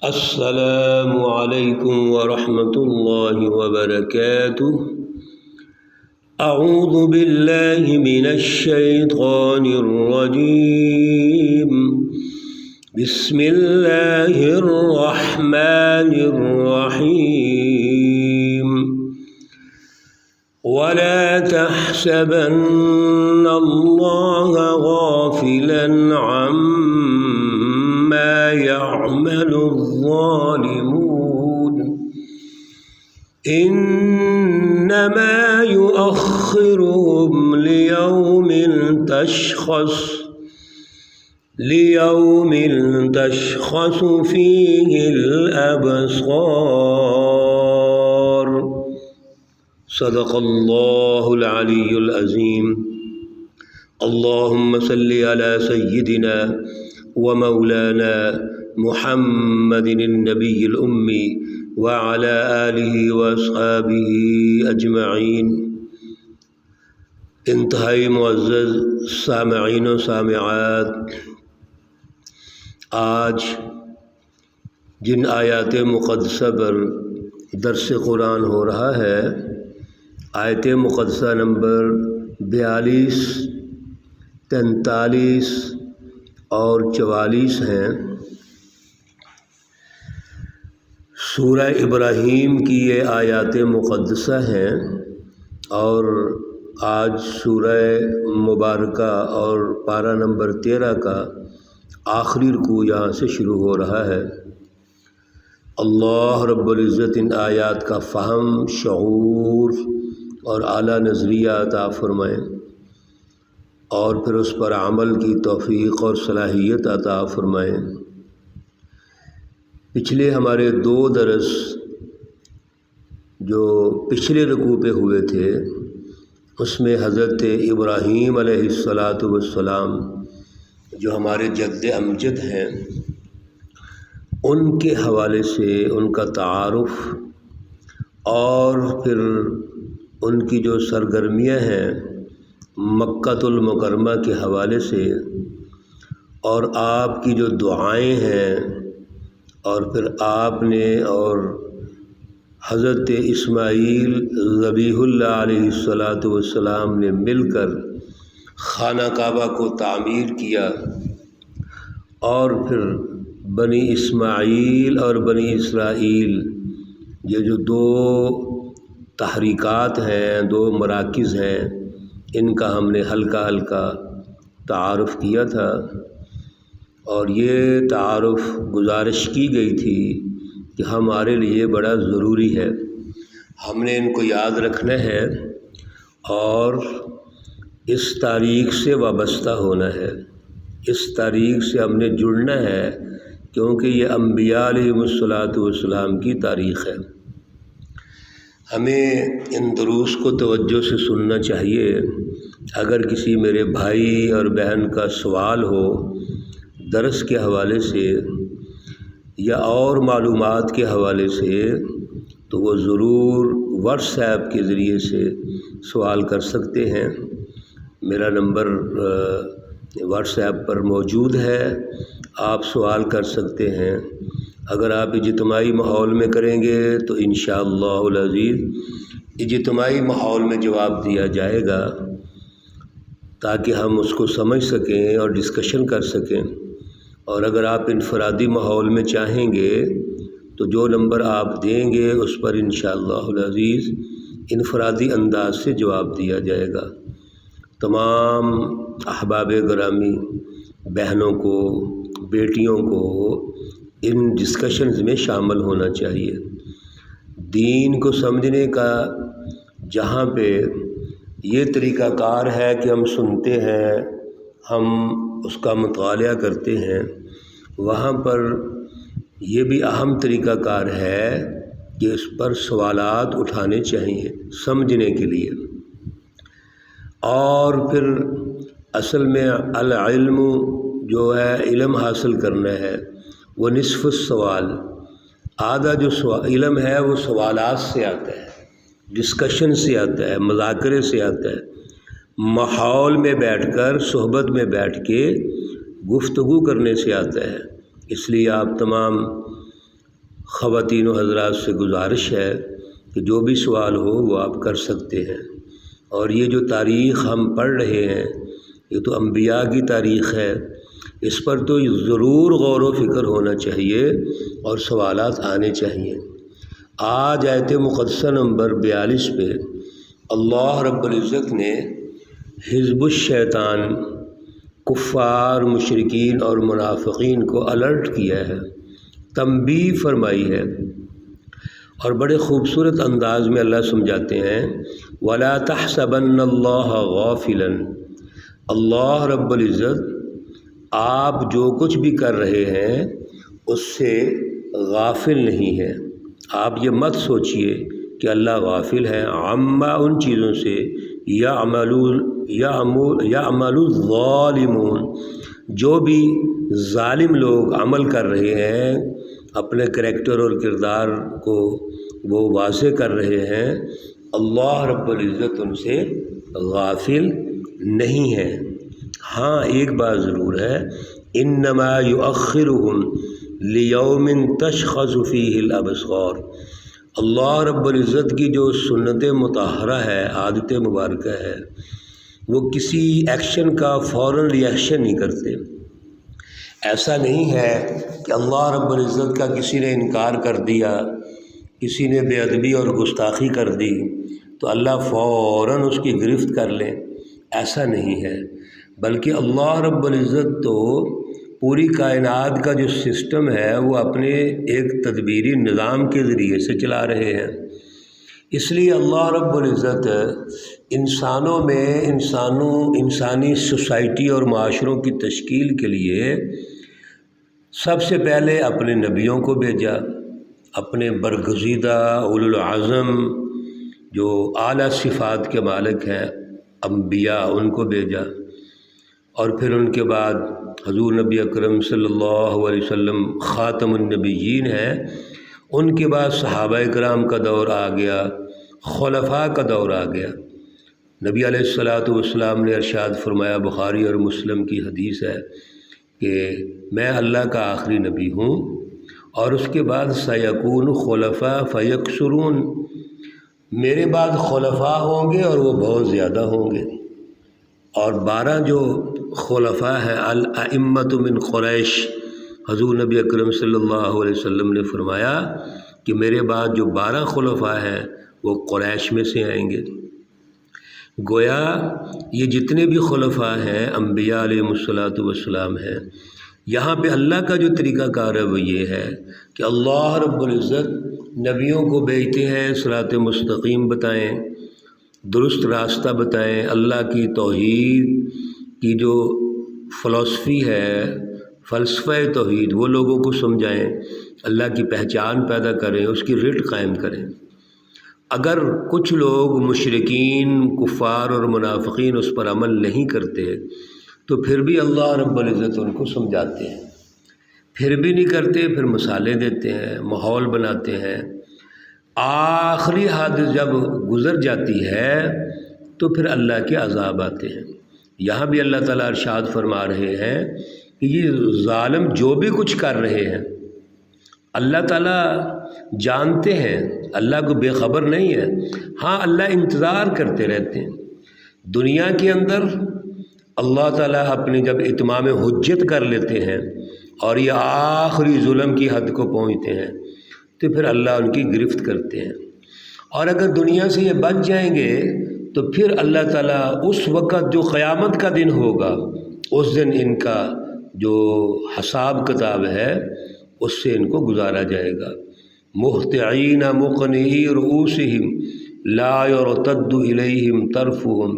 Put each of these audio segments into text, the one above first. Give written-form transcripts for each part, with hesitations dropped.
السلام علیکم ورحمۃ اللہ وبرکاتہ۔ اعوذ باللہ من الشیطان الرجیم، بسم اللہ الرحمن الرحیم۔ ولا تحسبن اللہ غافلا عما يعمل الظالمون، انما يؤخرهم ليوم تشخص فيه الابصار۔ صدق اللہ العلی العظیم۔ اللہم صلی علی سیدنا ومولانا محمد النبی الأمی وعلى آلہ واصحابہ اجمعین۔ انتہائی معزز سامعین و سامعات، آج جن آیات مقدسہ پر درس قرآن ہو رہا ہے، آیت مقدسہ نمبر 42، 43 اور 44 ہیں۔ سورہ ابراہیم کی یہ آیات مقدسہ ہیں، اور آج سورہ مبارکہ اور پارہ نمبر 13 کا آخری رکوع یہاں سے شروع ہو رہا ہے۔ اللہ رب العزت ان آیات کا فہم، شعور اور اعلیٰ نظریہ عطا فرمائیں، اور پھر اس پر عمل کی توفیق اور صلاحیت عطا فرمائیں۔ پچھلے ہمارے 2 درس جو پچھلے رکوع پہ ہوئے تھے، اس میں حضرت ابراہیم علیہ السلام جو ہمارے جد امجد ہیں، ان کے حوالے سے ان کا تعارف، اور پھر ان کی جو سرگرمیاں ہیں مکۃ المکرمہ کے حوالے سے، اور آپ کی جو دعائیں ہیں، اور پھر آپ نے اور حضرت اسماعیل ذبیح اللہ علیہ السلام نے مل کر خانہ کعبہ کو تعمیر کیا، اور پھر بنی اسماعیل اور بنی اسرائیل یہ جو 2 تحریکات ہیں، 2 مراکز ہیں، ان کا ہم نے ہلکا ہلکا تعارف کیا تھا، اور یہ تعارف گزارش کی گئی تھی کہ ہمارے لیے بڑا ضروری ہے، ہم نے ان کو یاد رکھنا ہے اور اس تاریخ سے وابستہ ہونا ہے، اس تاریخ سے ہم نے جڑنا ہے، کیونکہ یہ انبیاء علیہ السلام کی تاریخ ہے۔ ہمیں ان دروس کو توجہ سے سننا چاہیے۔ اگر کسی میرے بھائی اور بہن کا سوال ہو درس کے حوالے سے یا اور معلومات کے حوالے سے، تو وہ ضرور واٹس ایپ کے ذریعے سے سوال کر سکتے ہیں۔ میرا نمبر واٹس ایپ پر موجود ہے، آپ سوال کر سکتے ہیں۔ اگر آپ اجتماعی ماحول میں کریں گے تو انشاءاللہ العزیز اجتماعی ماحول میں جواب دیا جائے گا، تاکہ ہم اس کو سمجھ سکیں اور ڈسکشن کر سکیں۔ اور اگر آپ انفرادی ماحول میں چاہیں گے تو جو نمبر آپ دیں گے اس پر انشاءاللہ العزیز انفرادی انداز سے جواب دیا جائے گا۔ تمام احباب گرامی، بہنوں کو، بیٹیوں کو ان ڈسکشنز میں شامل ہونا چاہیے۔ دین کو سمجھنے کا جہاں پہ یہ طریقہ کار ہے کہ ہم سنتے ہیں، ہم اس کا مطالعہ کرتے ہیں، وہاں پر یہ بھی اہم طریقہ کار ہے کہ اس پر سوالات اٹھانے چاہیے سمجھنے کے لیے۔ اور پھر اصل میں العلم جو ہے علم حاصل کرنا ہے، وہ نصف السوال، آدھا جو علم ہے وہ سوالات سے آتا ہے، ڈسکشن سے آتا ہے، مذاکرے سے آتا ہے، ماحول میں بیٹھ کر، صحبت میں بیٹھ کے گفتگو کرنے سے آتا ہے۔ اس لیے آپ تمام خواتین و حضرات سے گزارش ہے کہ جو بھی سوال ہو وہ آپ کر سکتے ہیں۔ اور یہ جو تاریخ ہم پڑھ رہے ہیں یہ تو انبیاء کی تاریخ ہے، اس پر تو ضرور غور و فکر ہونا چاہیے اور سوالات آنے چاہیے۔ آج آیت مقدسہ نمبر 42 پہ اللہ رب العزت نے حزب الشیطان، کفار، مشرکین اور منافقین کو الرٹ کیا ہے، تنبیہ فرمائی ہے، اور بڑے خوبصورت انداز میں اللہ سمجھاتے ہیں وَلَا تَحْسَبَنَّ اللَّهَ غَافِلًا، اللہ رب العزت آپ جو کچھ بھی کر رہے ہیں اس سے غافل نہیں ہے۔ آپ یہ مت سوچئے کہ اللہ غافل ہے عما ان چیزوں سے یعمل الظالمون جو بھی ظالم لوگ عمل کر رہے ہیں، اپنے کریکٹر اور کردار کو وہ واضح کر رہے ہیں، اللہ رب العزت ان سے غافل نہیں ہے۔ ہاں ایک بات ضرور ہے، انما یؤخرهم لیوم تشخص فیہ الابصار، اللہ رب العزت کی جو سنت مطہرہ ہے، عادت مبارکہ ہے، وہ کسی ایکشن کا فوراً ریئیکشن نہیں کرتے۔ ایسا نہیں ہے کہ اللہ رب العزت کا کسی نے انکار کر دیا، کسی نے بے ادبی اور گستاخی کر دی تو اللہ فوراً اس کی گرفت کر لے، ایسا نہیں ہے، بلکہ اللہ رب العزت تو پوری کائنات کا جو سسٹم ہے وہ اپنے ایک تدبیری نظام کے ذریعے سے چلا رہے ہیں۔ اس لیے اللہ رب العزت انسانوں میں انسانی سوسائٹی اور معاشروں کی تشکیل کے لیے سب سے پہلے اپنے نبیوں کو بھیجا، اپنے برگزیدہ اولو العزم جو اعلیٰ صفات کے مالک ہیں انبیاء، ان کو بھیجا، اور پھر ان کے بعد حضور نبی اکرم صلی اللہ علیہ وسلم خاتم النبیین ہیں، ان کے بعد صحابہ کرام کا دور آ گیا، خلفاء کا دور آ گیا۔ نبی علیہ الصلاۃ والسلام نے ارشاد فرمایا، بخاری اور مسلم کی حدیث ہے کہ میں اللہ کا آخری نبی ہوں، اور اس کے بعد سیکون خلفاء فیکثرون، میرے بعد خلفاء ہوں گے اور وہ بہت زیادہ ہوں گے۔ اور 12 جو خلفاء ہیں الائمۃ من قریش، حضور نبی اکرم صلی اللہ علیہ وسلم نے فرمایا کہ میرے بعد جو 12 خلفاء ہیں وہ قریش میں سے آئیں گے۔ گویا یہ جتنے بھی خلفاء ہیں انبیاء علیہ الصلاۃ والسلام ہیں، یہاں پہ اللہ کا جو طریقہ کار ہے وہ یہ ہے کہ اللہ رب العزت نبیوں کو بھیجتے ہیں صراط مستقیم بتائیں، درست راستہ بتائیں، اللہ کی توحید کی جو فلسفی ہے، فلسفہ توحید، وہ لوگوں کو سمجھائیں، اللہ کی پہچان پیدا کریں، اس کی رٹ قائم کریں۔ اگر کچھ لوگ مشرکین، کفار اور منافقین اس پر عمل نہیں کرتے تو پھر بھی اللہ رب العزت ان کو سمجھاتے ہیں، پھر بھی نہیں کرتے، پھر مثالیں دیتے ہیں، ماحول بناتے ہیں۔ آخری حد جب گزر جاتی ہے تو پھر اللہ کے عذاب آتے ہیں۔ یہاں بھی اللہ تعالیٰ ارشاد فرما رہے ہیں کہ یہ ظالم جو بھی کچھ کر رہے ہیں اللہ تعالیٰ جانتے ہیں، اللہ کو بے خبر نہیں ہے۔ ہاں اللہ انتظار کرتے رہتے ہیں۔ دنیا کے اندر اللہ تعالیٰ اپنی جب اتمام حجت کر لیتے ہیں اور یہ آخری ظلم کی حد کو پہنچتے ہیں تو پھر اللہ ان کی گرفت کرتے ہیں، اور اگر دنیا سے یہ بچ جائیں گے تو پھر اللہ تعالیٰ اس وقت جو قیامت کا دن ہوگا اس دن ان کا جو حساب کتاب ہے اس سے ان کو گزارا جائے گا۔ مہطعین مقنعی رؤوسہم لا یرتد الیہم طرفہم،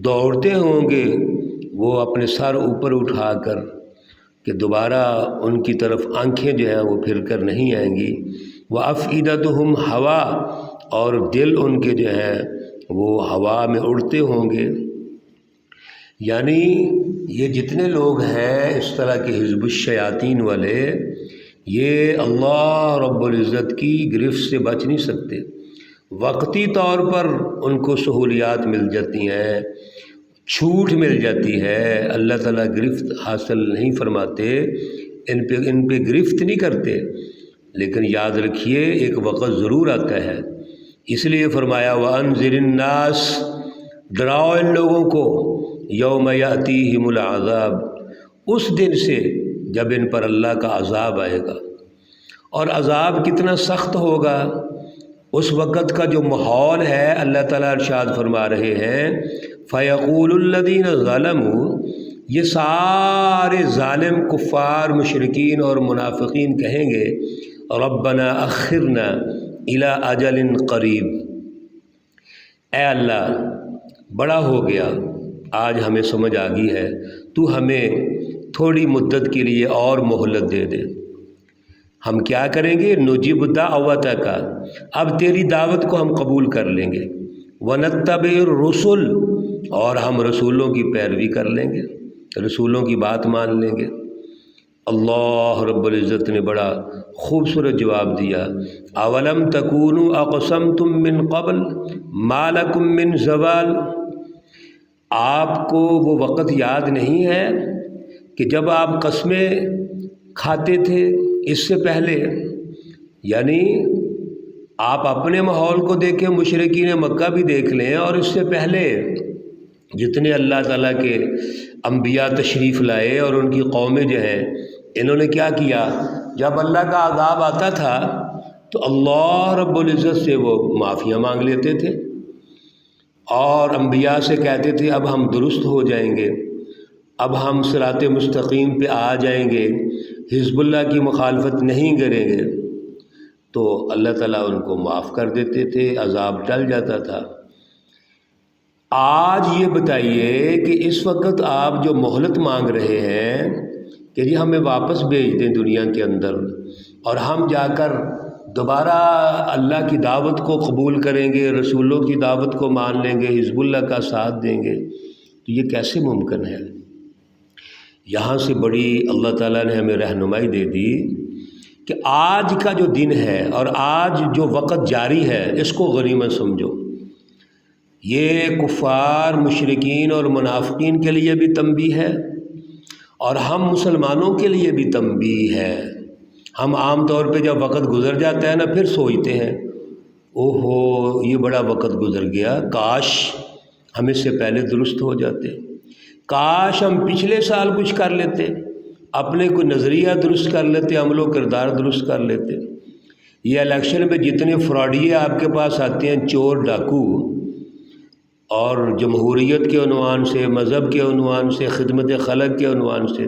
دوڑتے ہوں گے وہ اپنے سر اوپر اٹھا کر کہ دوبارہ ان کی طرف آنکھیں جو ہیں وہ پھر کر نہیں آئیں گی۔ وَأَفْئِدَتُهُمْ ہوا، اور دل ان کے جو ہیں وہ ہوا میں اڑتے ہوں گے۔ یعنی یہ جتنے لوگ ہیں اس طرح کے حزب الشیاطین والے، یہ اللہ رب العزت کی گرفت سے بچ نہیں سکتے۔ وقتی طور پر ان کو سہولیات مل جاتی ہیں، چھوٹ مل جاتی ہے، اللہ تعالیٰ گرفت حاصل نہیں فرماتے، ان پہ گرفت نہیں کرتے، لیکن یاد رکھیے ایک وقت ضرور آتا ہے، اس لیے فرمایا وَأَنذِرِ النَّاسَ، ڈراؤ ان لوگوں کو، یوم یأتیہم العذاب، اس دن سے جب ان پر اللہ کا عذاب آئے گا۔ اور عذاب کتنا سخت ہوگا، اس وقت کا جو ماحول ہے، اللہ تعالیٰ ارشاد فرما رہے ہیں فَيَقُولُ الَّذِينَ ظَلَمُوا، یہ سارے ظالم کفار، مشرکین اور منافقین کہیں گے ربنا اخرنا الی اجل قریب، اے اللہ بڑا ہو گیا، آج ہمیں سمجھ آ گئی ہے، تو ہمیں تھوڑی مدت کے لیے اور مہلت دے دے۔ ہم کیا کریں گے؟ نجیب دعوتک، اب تیری دعوت کو ہم قبول کر لیں گے، ونتبع الرسل، اور ہم رسولوں کی پیروی کر لیں گے، رسولوں کی بات مان لیں گے۔ اللہ رب العزت نے بڑا خوبصورت جواب دیا، اولم تکونوا اقسمتم من قبل ما لکم من زوال، آپ کو وہ وقت یاد نہیں ہے کہ جب آپ قسمیں کھاتے تھے اس سے پہلے؟ یعنی آپ اپنے ماحول کو دیکھیں، مشرکین مکہ بھی دیکھ لیں، اور اس سے پہلے جتنے اللہ تعالیٰ کے انبیاء تشریف لائے اور ان کی قومیں جو ہیں، انہوں نے کیا کیا؟ جب اللہ کا عذاب آتا تھا تو اللہ رب العزت سے وہ معافیاں مانگ لیتے تھے، اور انبیاء سے کہتے تھے اب ہم درست ہو جائیں گے، اب ہم صراط مستقیم پہ آ جائیں گے، حزب اللہ کی مخالفت نہیں کریں گے، تو اللہ تعالیٰ ان کو معاف کر دیتے تھے، عذاب ٹل جاتا تھا۔ آج یہ بتائیے کہ اس وقت آپ جو مہلت مانگ رہے ہیں کہ جی ہمیں واپس بھیج دیں دنیا کے اندر، اور ہم جا کر دوبارہ اللہ کی دعوت کو قبول کریں گے، رسولوں کی دعوت کو مان لیں گے، حزب اللہ کا ساتھ دیں گے، تو یہ کیسے ممکن ہے؟ یہاں سے بڑی اللہ تعالیٰ نے ہمیں رہنمائی دے دی کہ آج کا جو دن ہے اور آج جو وقت جاری ہے اس کو غنیمت سمجھو۔ یہ کفار، مشرکین اور منافقین کے لیے بھی تنبیہ ہے، اور ہم مسلمانوں کے لیے بھی تنبیہ ہے۔ ہم عام طور پہ جب وقت گزر جاتا ہے نا، پھر سوچتے ہیں اوہو یہ بڑا وقت گزر گیا، کاش ہم اس سے پہلے درست ہو جاتے، کاش ہم پچھلے سال کچھ کر لیتے، اپنے کوئی نظریہ درست کر لیتے، عمل و کردار درست کر لیتے۔ یہ الیکشن میں جتنے فراڈیے آپ کے پاس آتے ہیں، چور ڈاکو، اور جمہوریت کے عنوان سے، مذہب کے عنوان سے، خدمت خلق کے عنوان سے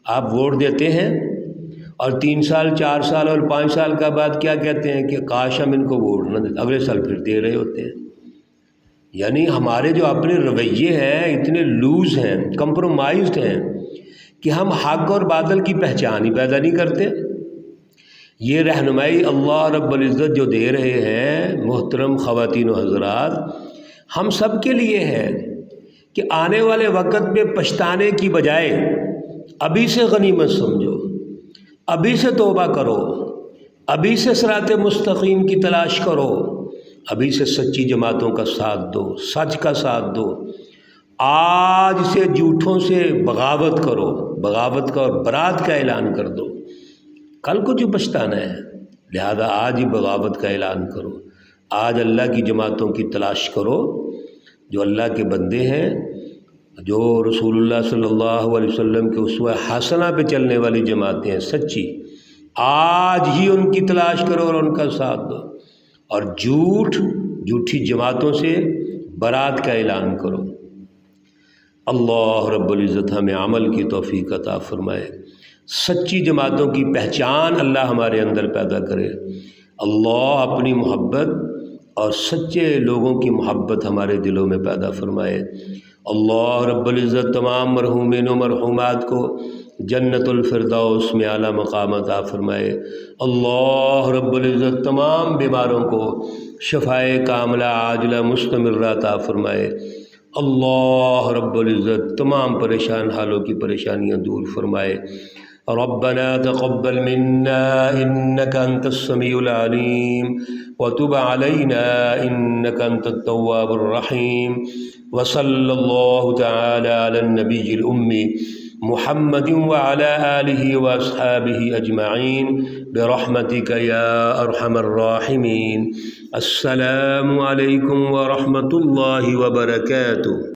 آپ ووٹ دیتے ہیں، اور 3 سال 4 سال اور 5 سال کا بعد کیا کہتے ہیں کہ کاش ہم ان کو ووٹ نہ دیتے، اگلے سال پھر دے رہے ہوتے ہیں۔ یعنی ہمارے جو اپنے رویے ہیں اتنے لوز ہیں، کمپرومائزڈ ہیں کہ ہم حق اور باطل کی پہچان ہی پیدا نہیں کرتے۔ یہ رہنمائی اللہ رب العزت جو دے رہے ہیں محترم خواتین و حضرات، ہم سب کے لیے ہے کہ آنے والے وقت میں پچھتانے کی بجائے ابھی سے غنیمت سمجھو، ابھی سے توبہ کرو، ابھی سے صراط مستقیم کی تلاش کرو، ابھی سے سچی جماعتوں کا ساتھ دو، سچ کا ساتھ دو، آج سے جھوٹوں سے بغاوت کرو، بغاوت کا اور برات کا اعلان کر دو، کل کو جو پچھتانا ہے، لہذا آج ہی بغاوت کا اعلان کرو، آج اللہ کی جماعتوں کی تلاش کرو، جو اللہ کے بندے ہیں، جو رسول اللہ صلی اللہ علیہ وسلم کے اسوہ حسنہ پہ چلنے والی جماعتیں ہیں سچی، آج ہی ان کی تلاش کرو اور ان کا ساتھ دو، اور جھوٹی جماعتوں سے برات کا اعلان کرو۔ اللہ رب العزت ہمیں عمل کی توفیق عطا فرمائے، سچی جماعتوں کی پہچان اللہ ہمارے اندر پیدا کرے، اللہ اپنی محبت اور سچے لوگوں کی محبت ہمارے دلوں میں پیدا فرمائے۔ اللہ رب العزت تمام مرحومین و مرحومات کو جنت الفردوس میں اعلیٰ مقام عطا فرمائے۔ اللہ رب العزت تمام بیماروں کو شفائے کاملہ عاجلہ مستمرہ عطا فرمائے۔ اللہ رب العزت تمام پریشان حالوں کی پریشانیاں دور فرمائے۔ ربنا تقبل منا انك انت السميع العليم وتب علينا انك انت التواب الرحيم، وصلى الله تعالى على النبي الأمي محمد وعلى آله وأصحابه أجمعين برحمتك يا أرحم الراحمين. السلام عليكم ورحمة الله وبركاته.